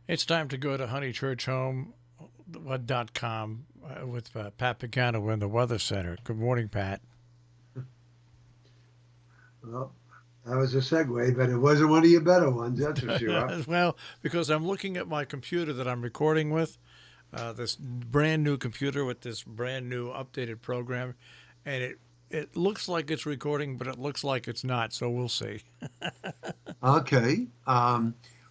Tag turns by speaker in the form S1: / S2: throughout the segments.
S1: It's time to go to honeychurchhome.com with Pat Pagano in the Weather Center. Good morning, Pat.
S2: Well, that was a segue, but it wasn't one of your better ones, that's for sure.
S1: Well, because I'm looking at my computer that I'm recording with, this brand new computer with this brand new updated program, and it looks like it's recording, but it looks like it's not. So we'll see.
S2: Okay.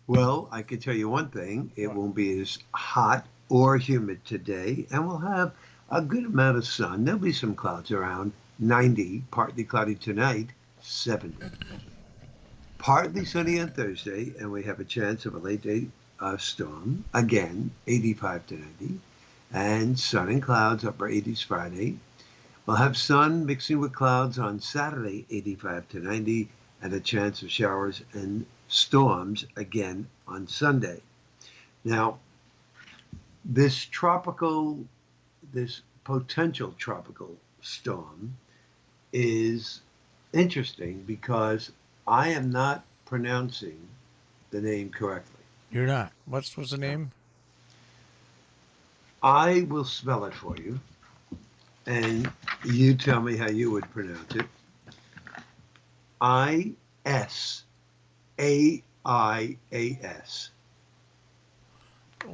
S2: Well, I can tell you one thing. It won't be as hot or humid today, and we'll have a good amount of sun. There'll be some clouds around 90, partly cloudy tonight, 70. Partly sunny on Thursday, and we have a chance of a late day storm. Again, 85 to 90. And sun and clouds, upper 80s Friday. We'll have sun mixing with clouds on Saturday, 85 to 90, and a chance of showers and storms again on Sunday. Now, this this potential tropical storm is interesting because I am not pronouncing the name correctly.
S1: You're not. What's the name?
S2: I will spell it for you, and you tell me how you would pronounce it. Isaias.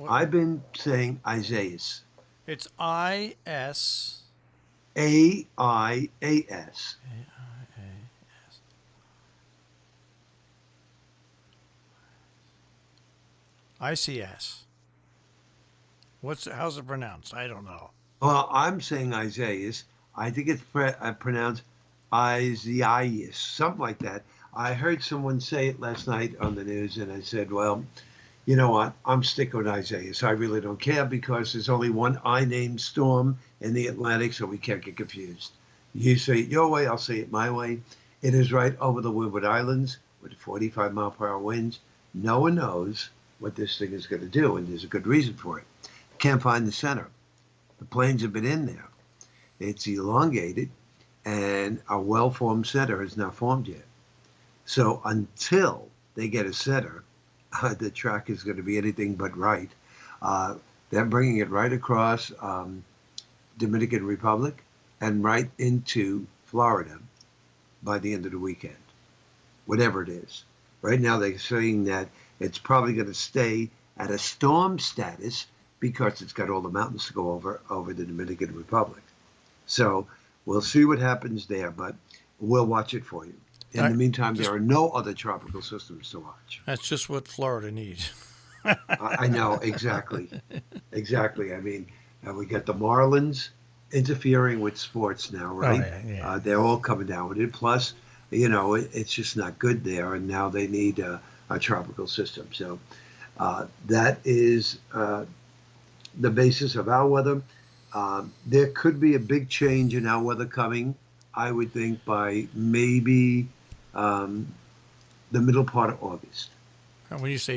S2: I've been saying Isaias.
S1: It's IS.
S2: Aias.
S1: ICS. How's it pronounced? I don't know.
S2: Well, I'm saying Isaias. I think it's pronounced Isaias, something like that. I heard someone say it last night on the news, and I said, well, you know what? I'm sticking with Isaias. I really don't care because there's only one I named storm in the Atlantic, so we can't get confused. You say it your way, I'll say it my way. It is right over the Windward Islands with 45-mile-per-hour winds. No one knows what this thing is going to do, and there's a good reason for it. Can't find the center. The planes have been in there. It's elongated, and a well-formed center has not formed yet. So until they get a center, the track is going to be anything but right. They're bringing it right across Dominican Republic and right into Florida by the end of the weekend, whatever it is. Right now they're saying that it's probably going to stay at a storm status because it's got all the mountains to go over the Dominican Republic. So we'll see what happens there, but we'll watch it for you. In the meantime, there are no other tropical systems to watch.
S1: That's just what Florida needs.
S2: I know, exactly. Exactly. I mean, we got the Marlins interfering with sports now, right?
S1: Oh, yeah.
S2: They're all coming down with it. Plus, it's just not good there, and now they need a tropical system. So that is the basis of our weather. There could be a big change in our weather coming, I would think, by maybe the middle part of August.
S1: And when you say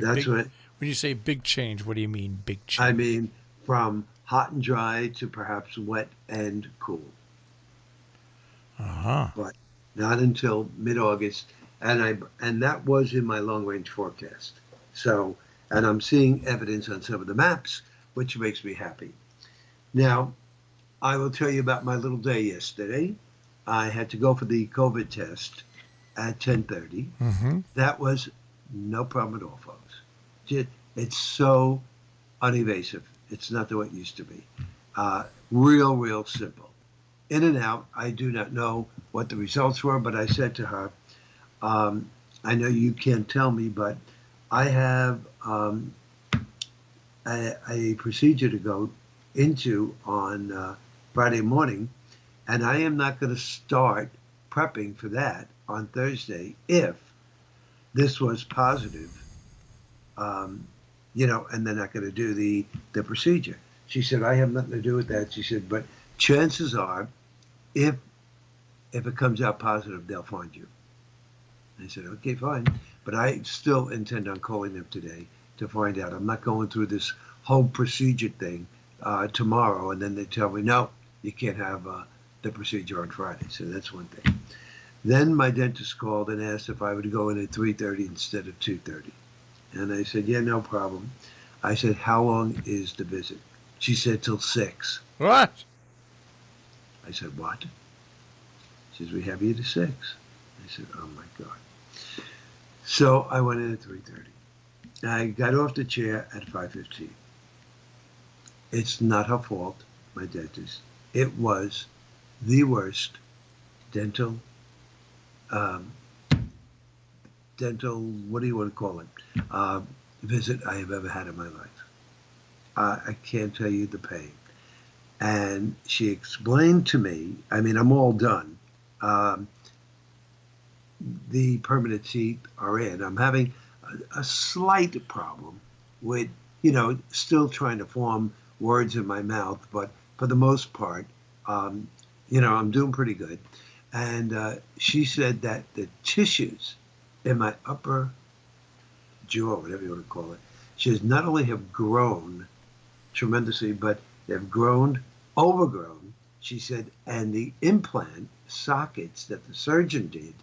S1: big change, what do you mean big change?
S2: I mean from hot and dry to perhaps wet and cool. But not until mid-August, and that was in my long-range forecast. So, and I'm seeing evidence on some of the maps, which makes me happy. Now, I will tell you about my little day yesterday. I had to go for the COVID test at 10:30.
S1: Mm-hmm.
S2: That was no problem at all, folks. It's so unevasive. It's not the way it used to be. Real simple. In and out. I do not know what the results were, but I said to her, I know you can't tell me, but I have a procedure to go into on Friday morning, and I am not going to start prepping for that on Thursday if this was positive, and they're not going to do the procedure. She said, I have nothing to do with that. She said, but chances are, if it comes out positive, they'll find you. I said, okay, fine. But I still intend on calling them today to find out. I'm not going through this whole procedure thing tomorrow, and then they tell me, no, you can't have the procedure on Friday. So that's one thing. Then my dentist called and asked if I would go in at 3:30 instead of 2:30. And I said, yeah, no problem. I said, how long is the visit? She said, till 6.
S1: What?
S2: I said, what? She says, we have you to 6. I said, oh my God. So I went in at 3:30. I got off the chair at 5:15. It's not her fault, my dentist. It was the worst dental, what do you want to call it, visit I have ever had in my life. I can't tell you the pain. And she explained to me, I mean, I'm all done. The permanent teeth are in. I'm having a slight problem with, still trying to form words in my mouth, but for the most part, I'm doing pretty good. And she said that the tissues in my upper jaw, whatever you want to call it, she says not only have grown tremendously, but they've grown, overgrown, she said, and the implant sockets that the surgeon did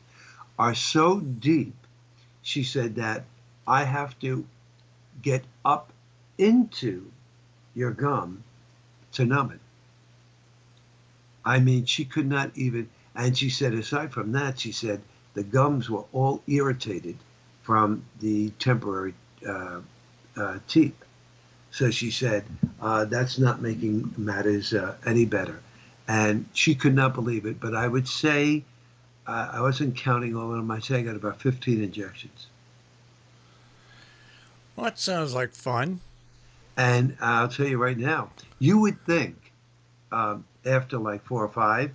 S2: are so deep, she said, that I have to get up into your gum to numb it. I mean, she could not even, and she said, aside from that, she said the gums were all irritated from the temporary teeth. So she said, that's not making matters any better. And she could not believe it, but I would say, I wasn't counting all of them, I'd say I got about 15 injections.
S1: Well, that sounds like fun.
S2: And I'll tell you right now, you would think after like 4 or 5,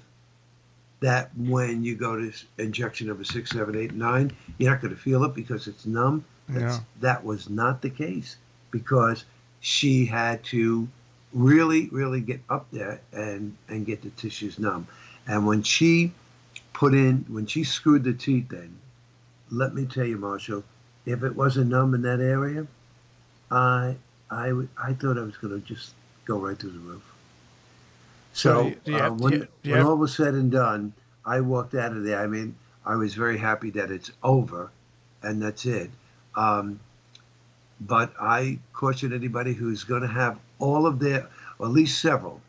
S2: that when you go to injection number 6, 7, 8, 9, you're not going to feel it because it's numb.
S1: Yeah.
S2: That was not the case, because she had to really, really get up there and get the tissues numb. And when she screwed the teeth in, let me tell you, Marshall, if it wasn't numb in that area, I thought I was going to just go right through the roof. So when all was said and done, I walked out of there. I mean, I was very happy that it's over, and that's it. But I caution anybody who's going to have all of their, or at least several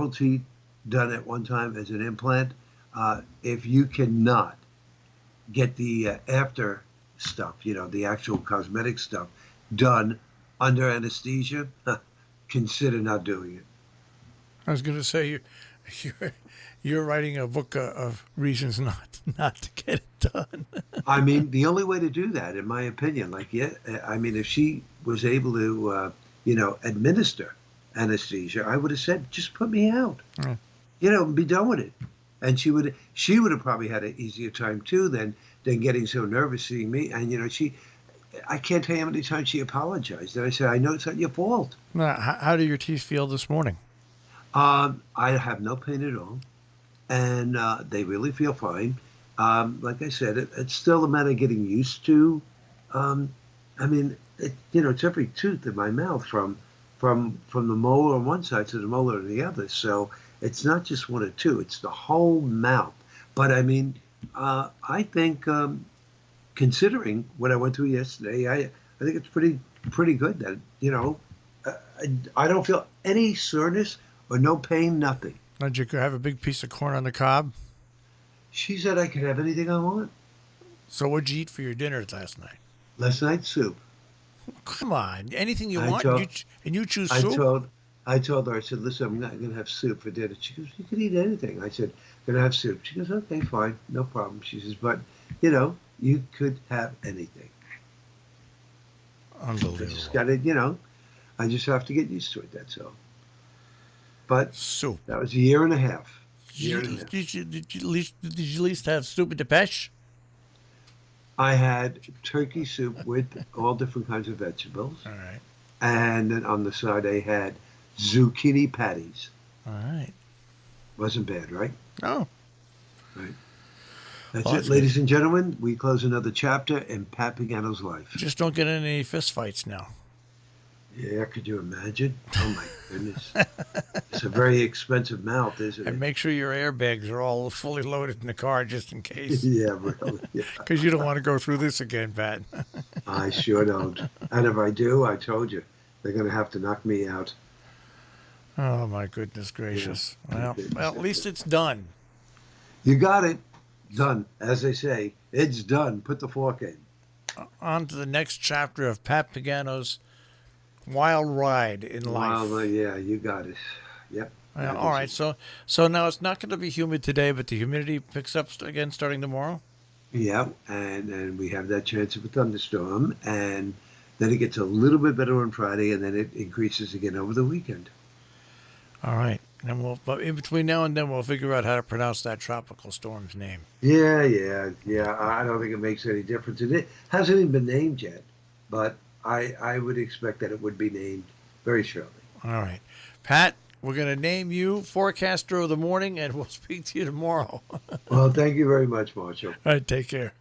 S2: teeth done at one time as an implant, if you cannot get the after stuff, the actual cosmetic stuff done under anesthesia, consider not doing it.
S1: I was going to say you're writing a book of reasons not to get it done.
S2: I mean, the only way to do that, in my opinion, if she was able to, administer anesthesia, I would have said, just put me out, be done with it. And she would have probably had an easier time too than getting so nervous seeing me. And I can't tell you how many times she apologized. And I said, I know it's not your fault.
S1: Now, how do your teeth feel this morning?
S2: I have no pain at all, and they really feel fine. Like I said, it's still a matter of getting used to. It's every tooth in my mouth from the molar on one side to the molar on the other. So it's not just one or two; it's the whole mouth. But I mean, I think considering what I went through yesterday, I think it's pretty good. That I don't feel any soreness. Or no pain, nothing.
S1: Did you have a big piece of corn on the cob?
S2: She said I could have anything I want.
S1: So what'd you eat for your dinner last night?
S2: Last night, soup.
S1: Come on, anything you want, and you choose soup?
S2: I told her, I said, listen, I'm not going to have soup for dinner. She goes, you can eat anything. I said, I'm going to have soup. She goes, okay, fine, no problem. She says, but, you could have anything.
S1: Unbelievable.
S2: I just got to, I just have to get used to it, that's all. But
S1: soup.
S2: That was a year and a half.
S1: Did you at least have soup with the pesh?
S2: I had turkey soup with all different kinds of vegetables.
S1: All right.
S2: And then on the side, I had zucchini patties.
S1: All right.
S2: Wasn't bad, right?
S1: No.
S2: Right. That's it, ladies and gentlemen. We close another chapter in Pat Pagano's life.
S1: Just don't get in any fist fights now.
S2: Yeah, could you imagine? Oh, my goodness. It's a very expensive mouth, isn't it?
S1: And make sure your airbags are all fully loaded in the car just in case.
S2: Yeah, really.
S1: Because you don't want to go through this again, Pat.
S2: I sure don't. And if I do, I told you, They're going to have to knock me out.
S1: Oh my goodness gracious! Well, at least it's done.
S2: You got it. Done. As they say, it's done. Put the fork in.
S1: On to the next chapter of Pat Pagano's wild ride in life.
S2: Well, yeah, you got it. Yep.
S1: All right, so now it's not going to be humid today, but the humidity picks up again starting tomorrow.
S2: Yeah, and we have that chance of a thunderstorm, and then it gets a little bit better on Friday, and then it increases again over the weekend.
S1: All right, and but in between now and then, we'll figure out how to pronounce that tropical storm's name.
S2: Yeah. I don't think it makes any difference. It hasn't even been named yet, but I would expect that it would be named very shortly.
S1: All right, Pat, we're going to name you forecaster of the morning, and we'll speak to you tomorrow.
S2: Well, thank you very much, Marshall.
S1: All right, take care.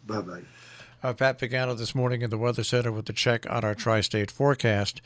S2: Bye-bye.
S1: Pat Pagano this morning in the Weather Center with the check on our tri-state forecast.